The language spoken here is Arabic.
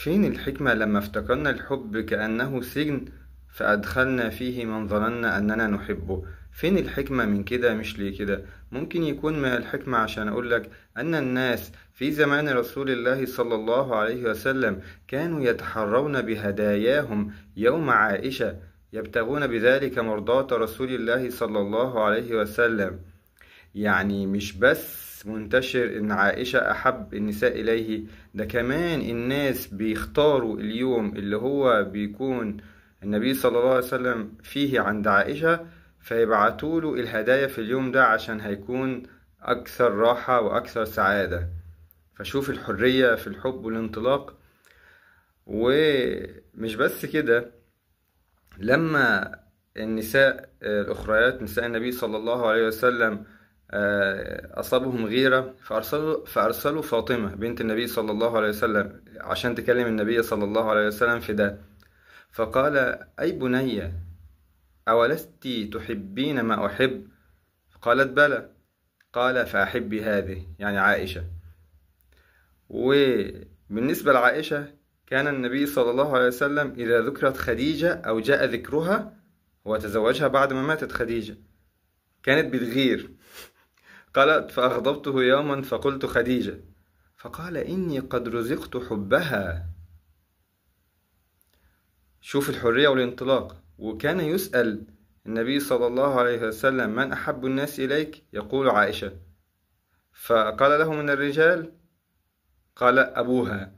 فين الحكمة لما افتكرنا الحب كأنه سجن فأدخلنا فيه من ظننا أننا نحبه؟ فين الحكمة من كده؟ مش ليه كده؟ ممكن يكون من الحكمة عشان أقولك أن الناس في زمان رسول الله صلى الله عليه وسلم كانوا يتحرون بهداياهم يوم عائشة، يبتغون بذلك مرضاة رسول الله صلى الله عليه وسلم. يعني مش بس منتشر إن عائشة أحب النساء إليه، ده كمان الناس بيختاروا اليوم اللي هو بيكون النبي صلى الله عليه وسلم فيه عند عائشة، فيبعتوا له الهدايا في اليوم ده عشان هيكون أكثر راحة وأكثر سعادة. فشوف الحرية في الحب والانطلاق. ومش بس كده، لما النساء الأخريات نساء النبي صلى الله عليه وسلم أصابهم غيرة فأرسلوا فاطمة بنت النبي صلى الله عليه وسلم عشان تكلم النبي صلى الله عليه وسلم في ده. فقال: أي بني، أولست تحبين ما أحب؟ قالت: بلى. قال: فأحبي هذه، يعني عائشة. وبالنسبة لعائشة، كان النبي صلى الله عليه وسلم إذا ذكرت خديجة أو جاء ذكرها، هو تزوجها بعد ما ماتت خديجة، كانت بتغير. قالت: فأغضبته يوما فقلت خديجة، فقال: إني قد رزقت حبها. شوف الحرية والانطلاق. وكان يسأل النبي صلى الله عليه وسلم: من أحب الناس إليك؟ يقول: عائشة. فقال له: من الرجال؟ قال: أبوها.